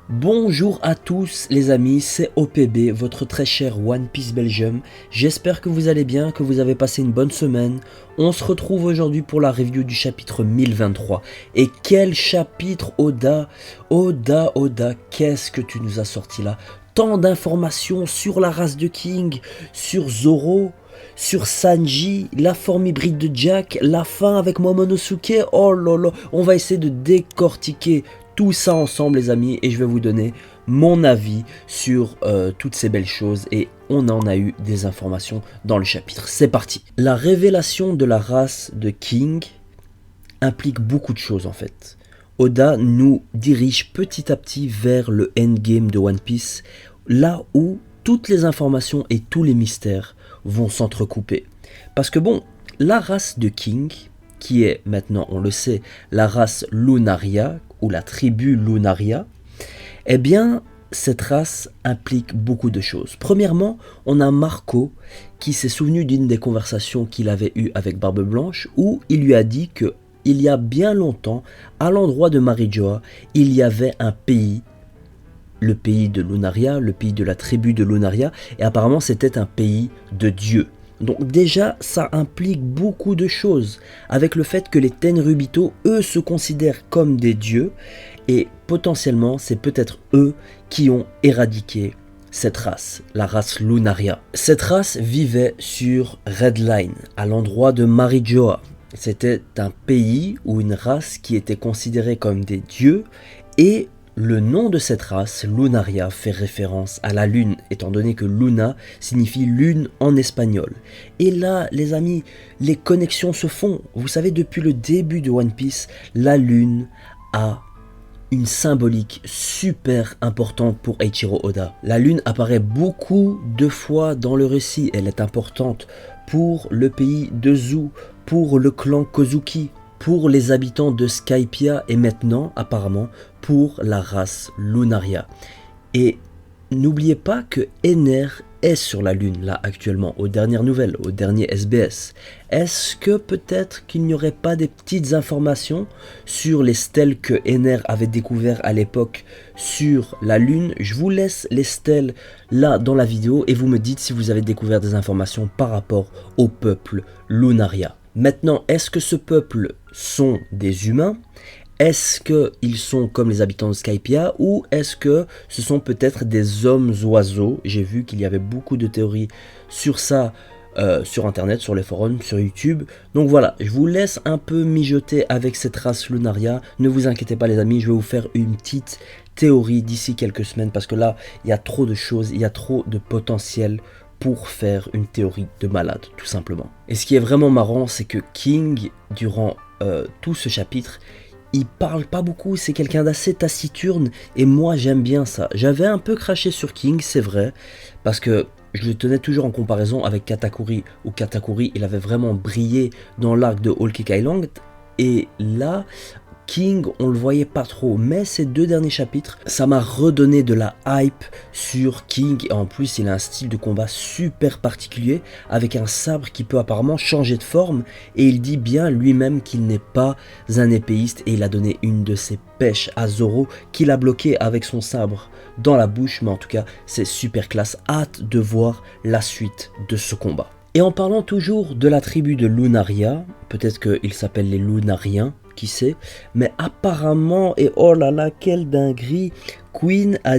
Bonjour à tous les amis, c'est OPB, votre très cher One Piece Belgium. J'espère que vous allez bien, que vous avez passé une bonne semaine. On se retrouve aujourd'hui pour la review du chapitre 1023. Et quel chapitre, Oda! Oda, qu'est-ce que tu nous as sorti là? Tant d'informations sur la race de King, sur Zoro, sur Sanji, la forme hybride de Jack, la fin avec Momonosuke. Oh là là, on va essayer de décortiquer tout ça ensemble les amis et je vais vous donner mon avis sur toutes ces belles choses et on en a eu des informations dans le chapitre. C'est parti. La révélation de la race de King implique beaucoup de choses en fait. Oda nous dirige petit à petit vers le endgame de One Piece, là où toutes les informations et tous les mystères vont s'entrecouper. Parce que bon, la race de King, qui est maintenant, on le sait, la race Lunaria, ou la tribu Lunaria, eh bien, cette race implique beaucoup de choses. Premièrement, on a Marco qui s'est souvenu d'une des conversations qu'il avait eues avec Barbe Blanche, où il lui a dit que il y a bien longtemps, à l'endroit de Marijoa, il y avait un pays, le pays de Lunaria, le pays de la tribu de Lunaria, et apparemment c'était un pays de dieux. Donc déjà, ça implique beaucoup de choses, avec le fait que les Tenryubito, eux, se considèrent comme des dieux, et potentiellement, c'est peut-être eux qui ont éradiqué cette race, la race Lunaria. Cette race vivait sur Red Line, à l'endroit de Marijoa. C'était un pays ou une race qui était considérée comme des dieux, et le nom de cette race, Lunaria, fait référence à la lune, étant donné que Luna signifie lune en espagnol. Et là, les amis, les connexions se font. Vous savez, depuis le début de One Piece, la lune a une symbolique super importante pour Eiichiro Oda. La lune apparaît beaucoup de fois dans le récit. Elle est importante pour le pays de Zou, pour le clan Kozuki, pour les habitants de Skypiea et maintenant, apparemment, pour la race Lunaria. Et n'oubliez pas que Ener est sur la Lune, là, actuellement, aux dernières nouvelles, au dernier SBS. Est-ce que peut-être qu'il n'y aurait pas des petites informations sur les stèles que Ener avait découvert à l'époque sur la Lune? Je vous laisse les stèles là dans la vidéo et vous me dites si vous avez découvert des informations par rapport au peuple Lunaria. Maintenant, est-ce que ce peuple sont des humains? Est-ce qu'ils sont comme les habitants de Skypiea ou est-ce que ce sont peut-être des hommes-oiseaux? J'ai vu qu'il y avait beaucoup de théories sur ça sur internet, sur les forums, sur YouTube. Donc voilà, je vous laisse un peu mijoter avec cette race Lunaria. Ne vous inquiétez pas les amis, je vais vous faire une petite théorie d'ici quelques semaines parce que là, il y a trop de choses, il y a trop de potentiel pour faire une théorie de malade, tout simplement. Et ce qui est vraiment marrant, c'est que King, durant tout ce chapitre, il parle pas beaucoup, c'est quelqu'un d'assez taciturne, et moi j'aime bien ça. J'avais un peu craché sur King, c'est vrai, parce que je le tenais toujours en comparaison avec Katakuri, où Katakuri, il avait vraiment brillé dans l'arc de Whole Cake Island, et là, King, on le voyait pas trop, mais ces deux derniers chapitres, ça m'a redonné de la hype sur King, et en plus il a un style de combat super particulier, avec un sabre qui peut apparemment changer de forme, et il dit bien lui-même qu'il n'est pas un épéiste, et il a donné une de ses pêches à Zoro, qu'il a bloqué avec son sabre dans la bouche, mais en tout cas c'est super classe, hâte de voir la suite de ce combat. Et en parlant toujours de la tribu de Lunaria, peut-être qu'ils s'appellent les Lunariens, qui sait, mais apparemment, et oh là là, quelle dinguerie, Queen a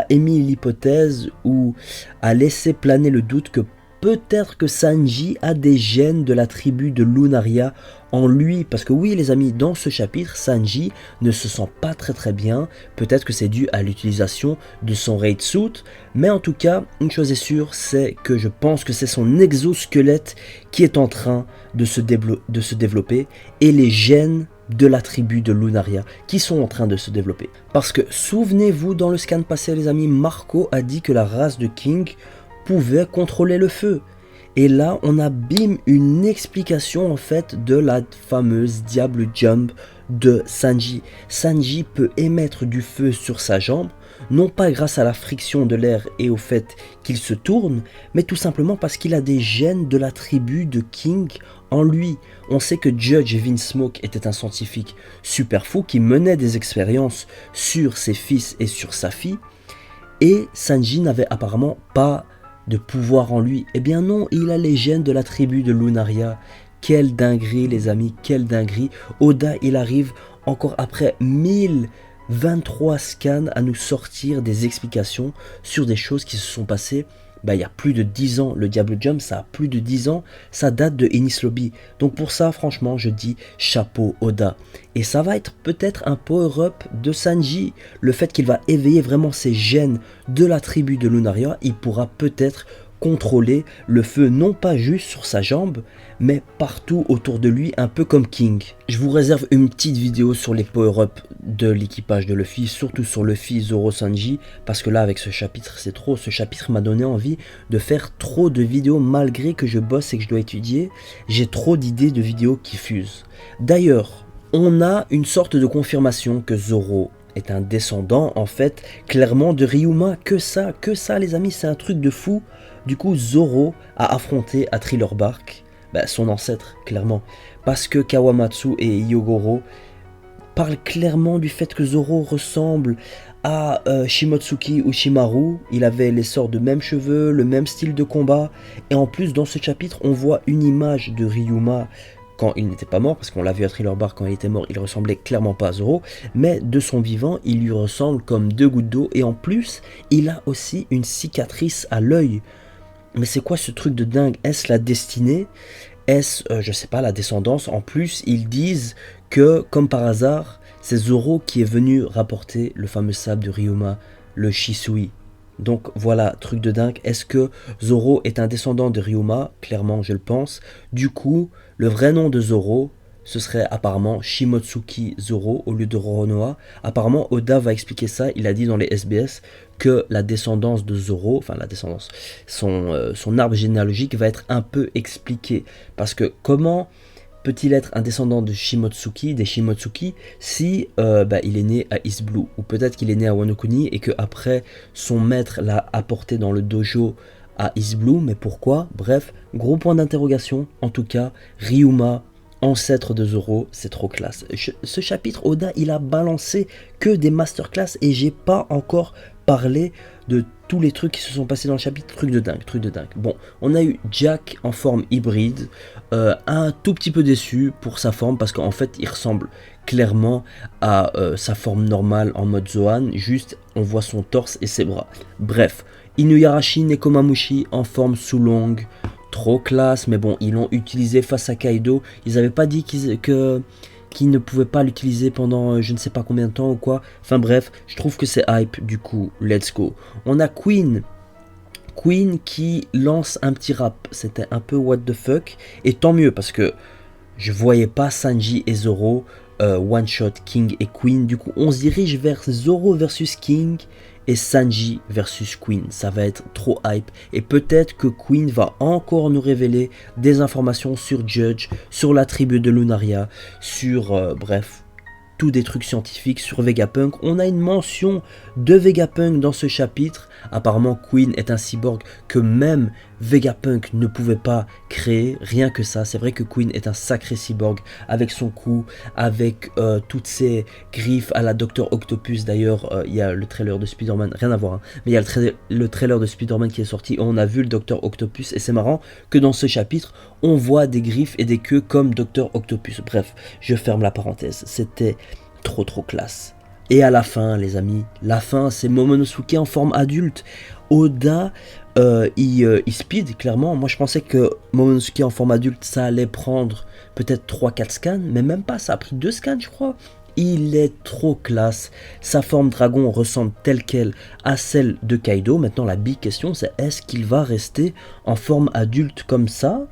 émis l'hypothèse ou a laissé planer le doute que peut-être que Sanji a des gènes de la tribu de Lunaria en lui, parce que oui les amis, dans ce chapitre, Sanji ne se sent pas très bien, peut-être que c'est dû à l'utilisation de son raid suit, mais en tout cas, une chose est sûre, c'est que je pense que c'est son exosquelette qui est en train de se développer, et les gènes de la tribu de Lunaria qui sont en train de se développer. Parce que, souvenez-vous, dans le scan passé les amis, Marco a dit que la race de King pouvait contrôler le feu. Et là, on a bim une explication en fait de la fameuse Diable Jump de Sanji. Sanji peut émettre du feu sur sa jambe, non pas grâce à la friction de l'air et au fait qu'il se tourne, mais tout simplement parce qu'il a des gènes de la tribu de King en lui. On sait que Judge Vinsmoke était un scientifique super fou qui menait des expériences sur ses fils et sur sa fille, et Sanji n'avait apparemment pas de pouvoir en lui. Eh bien non, il a les gènes de la tribu de Lunaria. Quelle dinguerie les amis, quelle dinguerie. Oda il arrive encore après 1023 scans à nous sortir des explications sur des choses qui se sont passées il y a plus de 10 ans. Le Diable Jump, ça a plus de 10 ans, ça date de Enies Lobby. Donc pour ça, franchement, je dis chapeau Oda. Et ça va être peut-être un power-up de Sanji. Le fait qu'il va éveiller vraiment ses gènes de la tribu de Lunaria, il pourra peut-être contrôler le feu non pas juste sur sa jambe, mais partout autour de lui, un peu comme King. Je vous réserve une petite vidéo sur les power-up de l'équipage de Luffy, surtout sur Luffy, Zoro, Sanji, parce que là avec ce chapitre c'est trop, ce chapitre m'a donné envie de faire trop de vidéos malgré que je bosse et que je dois étudier, j'ai trop d'idées de vidéos qui fusent. D'ailleurs, on a une sorte de confirmation que Zoro est un descendant en fait clairement de Ryuma, que ça les amis, c'est un truc de fou. Du coup Zoro a affronté à Thriller Bark son ancêtre clairement, parce que Kawamatsu et Hyogoro parlent clairement du fait que Zoro ressemble à Shimotsuki Ushimaru. Il avait les sortes de mêmes cheveux, le même style de combat, et en plus dans ce chapitre on voit une image de Ryuma quand il n'était pas mort, parce qu'on l'a vu à Thriller Bark, quand il était mort il ressemblait clairement pas à Zoro, mais de son vivant il lui ressemble comme deux gouttes d'eau, et en plus il a aussi une cicatrice à l'œil. Mais c'est quoi ce truc de dingue? Est-ce la destinée? Est-ce, je sais pas, la descendance? En plus, ils disent que, comme par hasard, c'est Zoro qui est venu rapporter le fameux sabre de Ryuma, le Shisui. Donc voilà, truc de dingue. Est-ce que Zoro est un descendant de Ryuma? Clairement, je le pense. Du coup, le vrai nom de Zoro, ce serait apparemment Shimotsuki Zoro au lieu de Roronoa. Apparemment, Oda va expliquer ça. Il a dit dans les SBS que la descendance de Zoro, enfin la descendance, son arbre généalogique va être un peu expliqué. Parce que comment peut-il être un descendant de Shimotsuki, des Shimotsuki, si il est né à East Blue? Ou peut-être qu'il est né à Wano Kuni et qu'après son maître l'a apporté dans le dojo à East Blue. Mais pourquoi? Bref, gros point d'interrogation. En tout cas, Ryuma, ancêtre de Zoro, c'est trop classe. Ce chapitre, Oda, il a balancé que des masterclass et j'ai pas encore parlé de tous les trucs qui se sont passés dans le chapitre. Truc de dingue, truc de dingue. Bon, on a eu Jack en forme hybride, un tout petit peu déçu pour sa forme parce qu'en fait il ressemble clairement à sa forme normale en mode Zoan, juste on voit son torse et ses bras. Bref, Inuyarashi Nekomamushi en forme Sulong, trop classe, mais bon, ils l'ont utilisé face à Kaido. Ils n'avaient pas dit qu'ils ne pouvaient pas l'utiliser pendant je ne sais pas combien de temps ou quoi. Enfin bref, je trouve que c'est hype, du coup, let's go. On a Queen qui lance un petit rap. C'était un peu what the fuck. Et tant mieux, parce que je voyais pas Sanji et Zoro one shot King et Queen. Du coup, on se dirige vers Zoro versus King et Sanji versus Queen. Ça va être trop hype. Et peut-être que Queen va encore nous révéler des informations sur Judge, sur la tribu de Lunaria, sur bref, tous des trucs scientifiques sur Vegapunk. On a une mention de Vegapunk dans ce chapitre. Apparemment Queen est un cyborg que même Vegapunk ne pouvait pas créer, rien que ça. C'est vrai que Queen est un sacré cyborg avec son cou, avec toutes ses griffes à la Dr Octopus. D'ailleurs il y a le trailer de Spider-Man, rien à voir, hein, mais il y a le trailer de Spider-Man qui est sorti et on a vu le Dr Octopus et c'est marrant que dans ce chapitre on voit des griffes et des queues comme Dr Octopus. Bref, je ferme la parenthèse, c'était trop classe. Et à la fin les amis, la fin c'est Momonosuke en forme adulte. Oda il speed clairement. Moi je pensais que Momonosuke en forme adulte ça allait prendre peut-être 3-4 scans, mais même pas, ça a pris 2 scans je crois. Il est trop classe, sa forme dragon ressemble telle quelle à celle de Kaido. Maintenant la big question c'est est-ce qu'il va rester en forme adulte comme ça,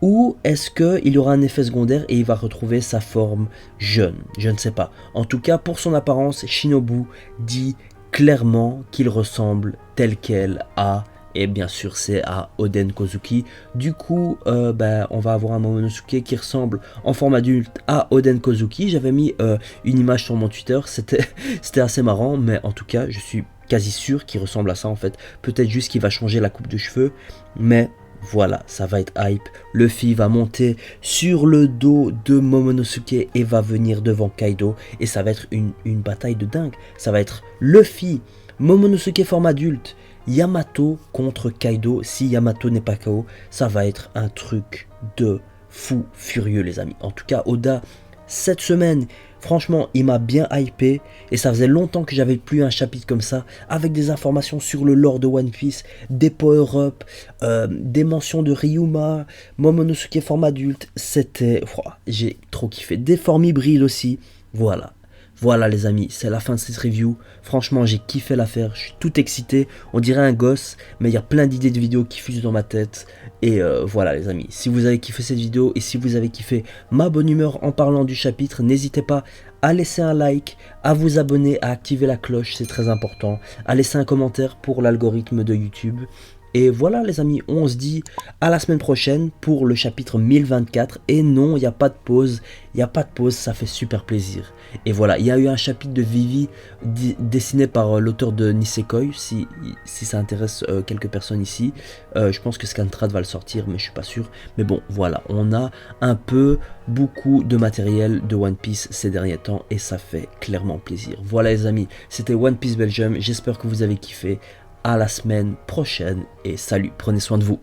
ou est-ce qu'il y aura un effet secondaire et il va retrouver sa forme jeune? Je ne sais pas. En tout cas, pour son apparence, Shinobu dit clairement qu'il ressemble tel quel à et bien sûr c'est à Oden Kozuki. Du coup on va avoir un Momonosuke qui ressemble en forme adulte à Oden Kozuki. J'avais mis une image sur mon Twitter, c'était assez marrant, mais en tout cas je suis quasi sûr qu'il ressemble à ça en fait. Peut-être juste qu'il va changer la coupe de cheveux, mais voilà, ça va être hype. Luffy va monter sur le dos de Momonosuke et va venir devant Kaido. Et ça va être une bataille de dingue. Ça va être Luffy, Momonosuke forme adulte, Yamato contre Kaido. Si Yamato n'est pas KO, ça va être un truc de fou furieux les amis. En tout cas, Oda, cette semaine, franchement, il m'a bien hypé et ça faisait longtemps que j'avais plus un chapitre comme ça avec des informations sur le lore de One Piece, des power-up, des mentions de Ryuma, Momonosuke forme adulte. C'était... j'ai trop kiffé. Des formes hybrides aussi. Voilà. Voilà les amis, c'est la fin de cette review. Franchement, j'ai kiffé l'affaire, je suis tout excité. On dirait un gosse, mais il y a plein d'idées de vidéos qui fusent dans ma tête. Et voilà les amis, si vous avez kiffé cette vidéo et si vous avez kiffé ma bonne humeur en parlant du chapitre, n'hésitez pas à laisser un like, à vous abonner, à activer la cloche, c'est très important. À laisser un commentaire pour l'algorithme de YouTube. Et voilà les amis, on se dit à la semaine prochaine pour le chapitre 1024. Et non, il n'y a pas de pause, ça fait super plaisir. Et voilà, il y a eu un chapitre de Vivi dessiné par l'auteur de Nisekoi, si ça intéresse quelques personnes ici. Je pense que Scantrad va le sortir, mais je suis pas sûr. Mais bon, voilà, on a beaucoup de matériel de One Piece ces derniers temps et ça fait clairement plaisir. Voilà les amis, c'était One Piece Belgium, j'espère que vous avez kiffé. À la semaine prochaine et salut, prenez soin de vous.